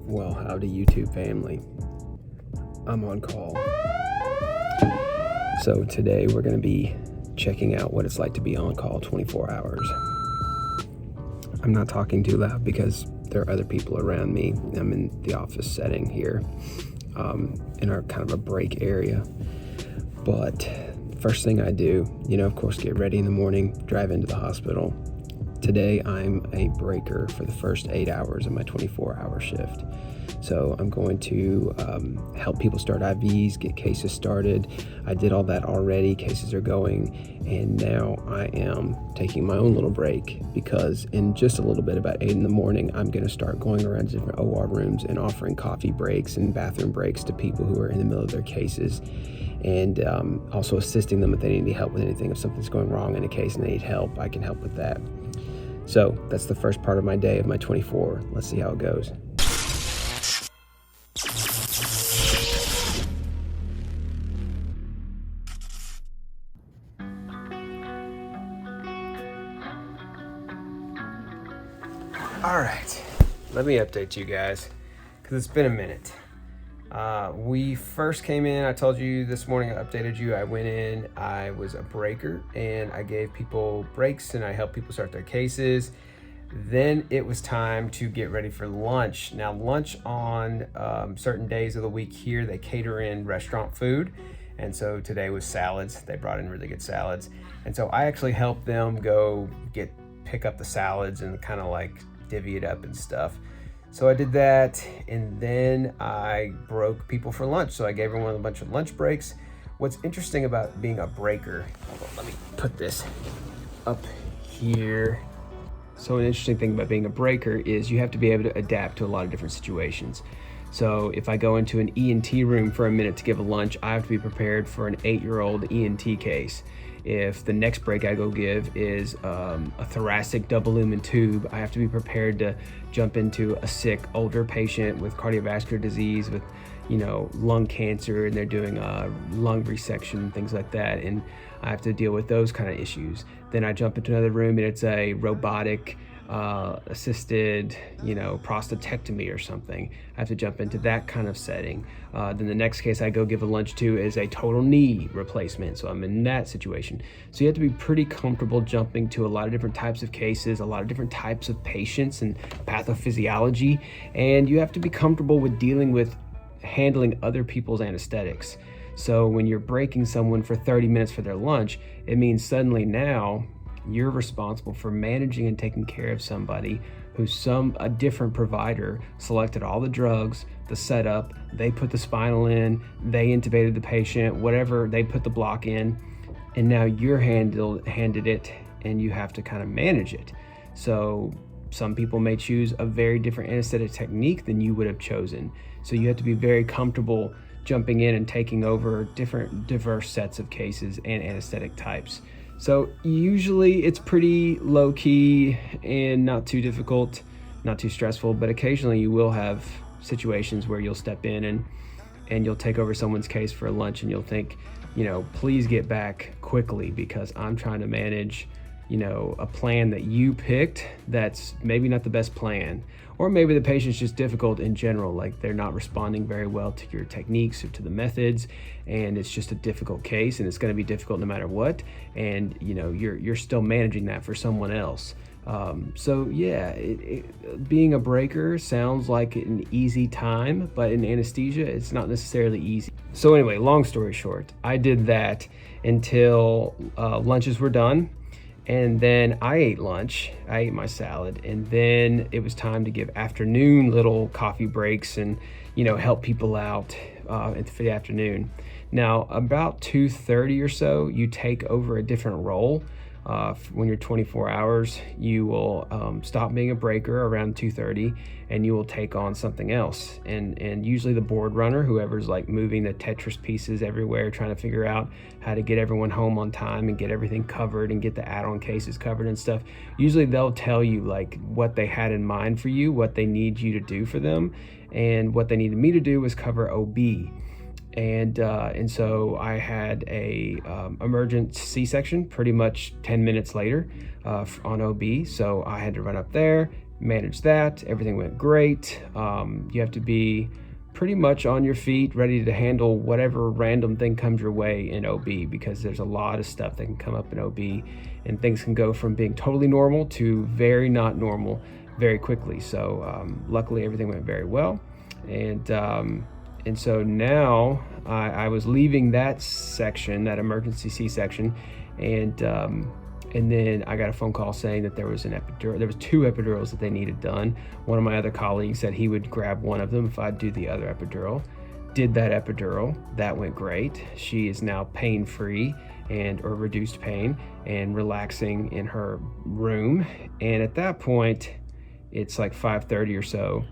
Well, howdy YouTube family. I'm on call. So today we're going to be checking out what it's like to be on call 24 hours. I'm not talking too loud because there are other people around me. I'm in the office setting here, in our kind of a break area. But first thing I do, of course, get ready in the morning, drive into the hospital. Today, I'm a breaker for the first 8 hours of my 24-hour shift. So I'm going to help people start IVs, get cases started. I did all that already. Cases are going. And now I am taking my own little break because in just a little bit, about 8 in the morning, I'm going to start going around to different OR rooms and offering coffee breaks and bathroom breaks to people who are in the middle of their cases. And also assisting them if they need any help with anything. If something's going wrong in a case and they need help, I can help with that. So that's the first part of my day of my 24. Let's see how it goes. All right, let me update you guys because it's been a minute. We first came in, I told you this morning, I updated you. I went in, I was a breaker and I gave people breaks and I helped people start their cases. Then it was time to get ready for lunch. Now lunch on certain days of the week here, they cater in restaurant food. And so today was salads. They brought in really good salads. And so I actually helped them go pick up the salads and kind of like divvy it up and stuff. So I did that, and then I broke people for lunch. So I gave everyone a bunch of lunch breaks. What's interesting about being a breaker, hold on, let me put this up here. So an interesting thing about being a breaker is you have to be able to adapt to a lot of different situations. So if I go into an ENT room for a minute to give a lunch, I have to be prepared for an 8-year-old ENT case. If the next break I go give is a thoracic double lumen tube, I have to be prepared to jump into a sick older patient with cardiovascular disease, with lung cancer, and they're doing lung resection, things like that, and I have to deal with those kind of issues. Then I jump into another room and it's a robotic assisted prostatectomy or something. I have to jump into that kind of setting. Then the next case I go give a lunch to is a total knee replacement, so I'm in that situation. So you have to be pretty comfortable jumping to a lot of different types of cases, a lot of different types of patients and pathophysiology, and you have to be comfortable with dealing with handling other people's anesthetics. So when you're breaking someone for 30 minutes for their lunch, it means suddenly now you're responsible for managing and taking care of somebody who's a different provider selected all the drugs, the setup, they put the spinal in, they intubated the patient, whatever, they put the block in, and now you're handed it and you have to kind of manage it. So some people may choose a very different anesthetic technique than you would have chosen. So you have to be very comfortable jumping in and taking over different diverse sets of cases and anesthetic types. So usually it's pretty low key and not too difficult, not too stressful, but occasionally you will have situations where you'll step in and you'll take over someone's case for lunch and you'll think, please get back quickly because I'm trying to manage, a plan that you picked that's maybe not the best plan. Or maybe the patient's just difficult in general, like they're not responding very well to your techniques or to the methods, and it's just a difficult case and it's going to be difficult no matter what, and you're still managing that for someone else. So yeah, being a breaker sounds like an easy time, but in anesthesia it's not necessarily easy. So anyway, long story short, I did that until lunches were done. And then I ate lunch, I ate my salad, and then it was time to give afternoon little coffee breaks and, help people out for the afternoon. Now, about 2:30 or so, you take over a different role. When you're 24 hours, you will stop being a breaker around 2:30 and you will take on something else. And usually the board runner, whoever's like moving the Tetris pieces everywhere, trying to figure out how to get everyone home on time and get everything covered and get the add-on cases covered and stuff. Usually they'll tell you like what they had in mind for you, what they need you to do for them. And what they needed me to do was cover OB. And so I had a emergent C-section pretty much 10 minutes later on OB. So I had to run up there, managed that. Everything went great. You have to be pretty much on your feet, ready to handle whatever random thing comes your way in OB, because there's a lot of stuff that can come up in OB, and things can go from being totally normal to very not normal very quickly. So luckily everything went very well. And so now I was leaving that section, that emergency C-section, and then I got a phone call saying that there was an epidural. There was 2 epidurals that they needed done. One of my other colleagues said he would grab one of them if I'd do the other epidural. Did that epidural. That went great. She is now pain-free or reduced pain and relaxing in her room. And at that point, it's like 5:30 or so,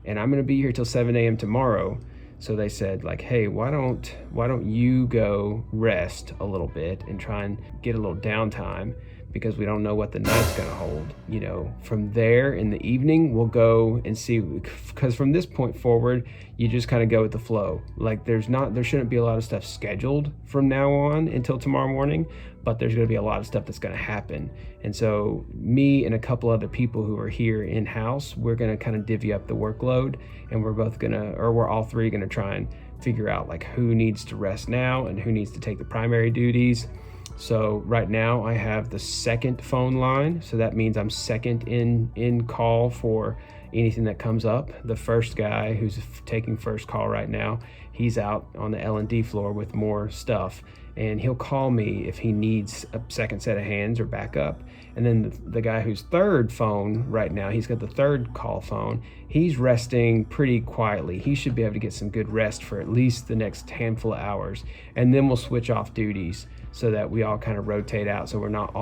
and I'm gonna be here till 7 a.m. tomorrow. So they said, like, hey, why don't you go rest a little bit and try and get a little downtime, because we don't know what the night's gonna hold. You know, from there in the evening, we'll go and see, because from this point forward, you just kind of go with the flow. Like there shouldn't be a lot of stuff scheduled from now on until tomorrow morning, but there's gonna be a lot of stuff that's gonna happen. And so me and a couple other people who are here in-house, we're gonna kind of divvy up the workload, and we're all three gonna try and figure out like who needs to rest now and who needs to take the primary duties. So right now I have the second phone line, so that means I'm second in call for anything that comes up. The first guy who's taking first call right now, he's out on the L&D floor with more stuff, and he'll call me if he needs a second set of hands or backup. And then the guy who's third phone right now, he's got the third call phone, he's resting pretty quietly. He should be able to get some good rest for at least the next handful of hours, and then we'll switch off duties so that we all kind of rotate out, so we're not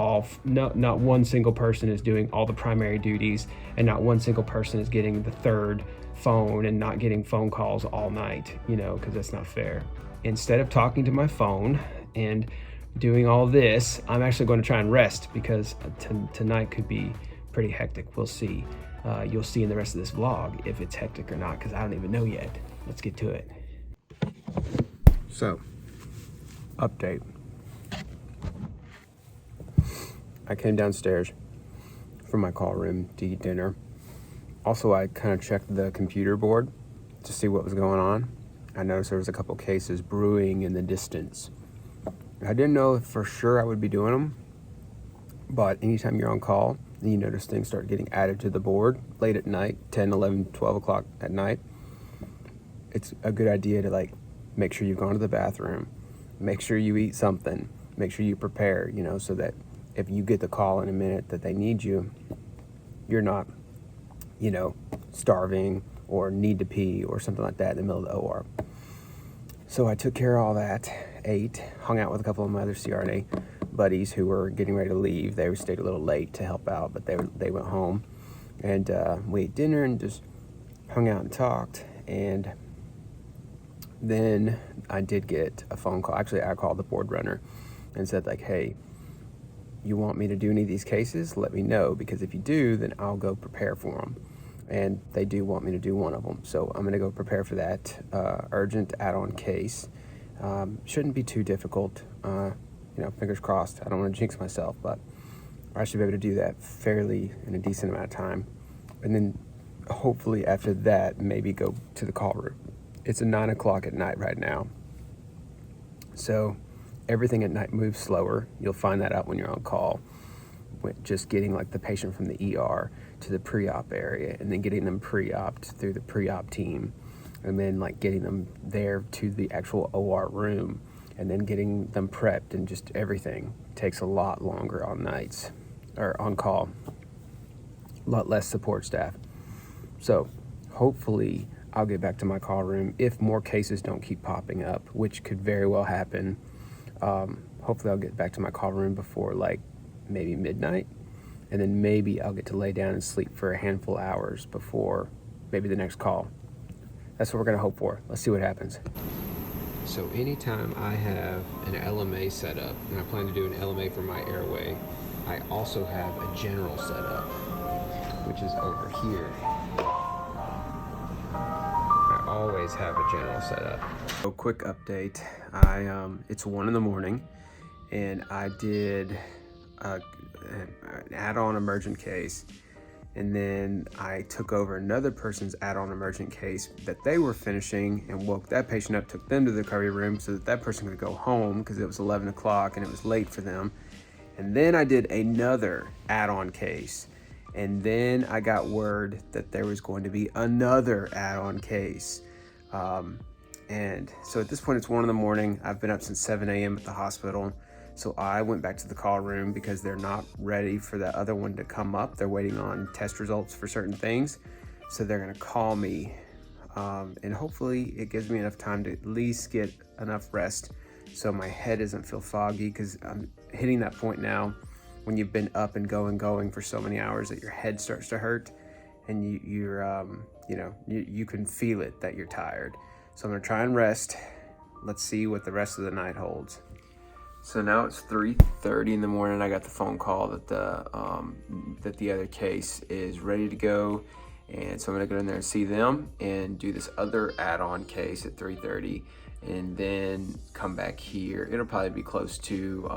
one single person is doing all the primary duties, and not one single person is getting the third phone and not getting phone calls all night, you know, because that's not fair. Instead of talking to my phone and doing all this, I'm actually going to try and rest, because tonight could be pretty hectic. We'll see. You'll see in the rest of this vlog if it's hectic or not, because I don't even know yet. Let's get to it. So, update. I came downstairs from my call room to eat dinner. Also, I kind of checked the computer board to see what was going on. I noticed there was a couple cases brewing in the distance. I didn't know if for sure I would be doing them, but anytime you're on call and you notice things start getting added to the board late at night, 10, 11, 12 o'clock at night, it's a good idea to like make sure you've gone to the bathroom, make sure you eat something, make sure you prepare, you know, so that if you get the call in a minute that they need you, you're not, you know, starving or need to pee or something like that in the middle of the OR. So I took care of all that, ate, hung out with a couple of my other CRNA buddies who were getting ready to leave. They stayed a little late to help out, but they went home. And we ate dinner and just hung out and talked. And then I did get a phone call. Actually, I called the board runner and said like, hey, you want me to do any of these cases? Let me know, because if you do, then I'll go prepare for them. And they do want me to do one of them. So I'm gonna go prepare for that urgent add-on case. Shouldn't be too difficult. You know, fingers crossed. I don't wanna jinx myself, but I should be able to do that fairly in a decent amount of time. And then hopefully after that, maybe go to the call room. It's 9 o'clock at night right now. So everything at night moves slower. You'll find that out when you're on call. Just getting like the patient from the ER to the pre-op area, and then getting them pre-oped through the pre-op team, and then like getting them there to the actual OR room, and then getting them prepped, and just everything takes a lot longer on nights or on call. A lot less support staff. So hopefully I'll get back to my call room if more cases don't keep popping up, which could very well happen. Hopefully I'll get back to my call room before like maybe midnight, and then maybe I'll get to lay down and sleep for a handful of hours before maybe the next call. That's what we're gonna hope for. Let's see what happens. So anytime I have an LMA set up, and I plan to do an LMA for my airway, I also have a general setup, which is over here. I always have a general setup. So quick update. It's 1 in the morning, and I did an add-on emergent case, And then I took over another person's add-on emergent case that they were finishing and woke that patient up, took them to the recovery room so that that person could go home because it was 11 o'clock and it was late for them. And then I did another add-on case. And then I got word that there was going to be another add-on case. And so at this point, it's 1 a.m. I've been up since 7 a.m. at the hospital. So I went back to the call room because they're not ready for that other one to come up. They're waiting on test results for certain things. So they're gonna call me. And hopefully it gives me enough time to at least get enough rest so my head doesn't feel foggy, because I'm hitting that point now when you've been up and going for so many hours that your head starts to hurt, and you can feel it that you're tired. So I'm gonna try and rest. Let's see what the rest of the night holds. So now it's 3:30 in the morning. I got the phone call that the other case is ready to go, and so I'm gonna go in there and see them and do this other add-on case at 3:30, and then come back here. It'll probably be close to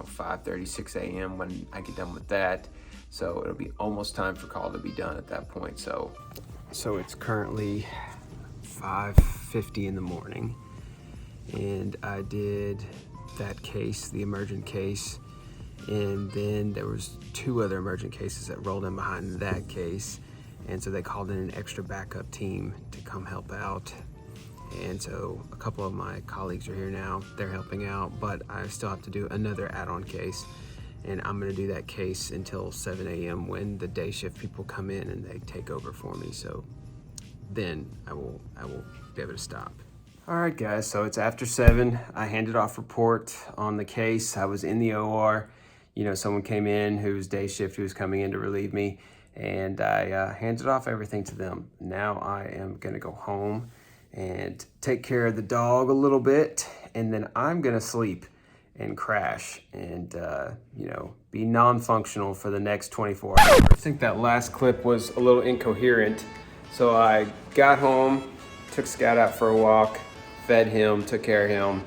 5:30, 6 a.m. when I get done with that. So it'll be almost time for call to be done at that point. So it's currently 5:50 in the morning, and I did that case, the emergent case, and then there was 2 other emergent cases that rolled in behind that case, and so they called in an extra backup team to come help out. And so a couple of my colleagues are here now, they're helping out, but I still have to do another add-on case, and I'm gonna do that case until 7 a.m. when the day shift people come in and they take over for me. So then I will be able to stop. All right, guys, so it's after 7. I handed off report on the case. I was in the OR. Someone came in who was day shift, who was coming in to relieve me, and I handed off everything to them. Now I am gonna go home and take care of the dog a little bit, and then I'm gonna sleep and crash and be non-functional for the next 24 hours. I think that last clip was a little incoherent. So I got home, took Scout out for a walk, fed him, took care of him,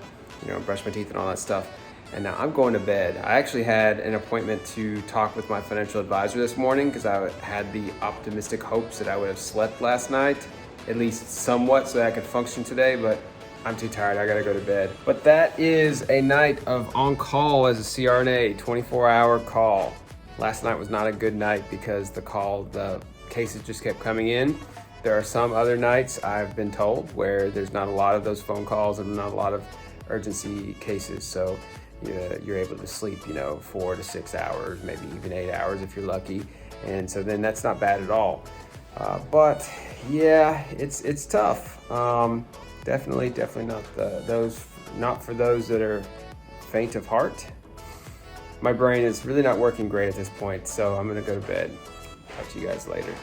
brushed my teeth and all that stuff. And now I'm going to bed. I actually had an appointment to talk with my financial advisor this morning because I had the optimistic hopes that I would have slept last night, at least somewhat, so that I could function today, but I'm too tired, I gotta go to bed. But that is a night of on call as a CRNA, 24-hour call. Last night was not a good night because the cases just kept coming in. There are some other nights, I've been told, where there's not a lot of those phone calls and not a lot of urgency cases. So you're able to sleep, 4 to 6 hours, maybe even 8 hours if you're lucky. And so then that's not bad at all. But yeah, it's tough. Definitely not for those that are faint of heart. My brain is really not working great at this point, so I'm gonna go to bed. Talk to you guys later.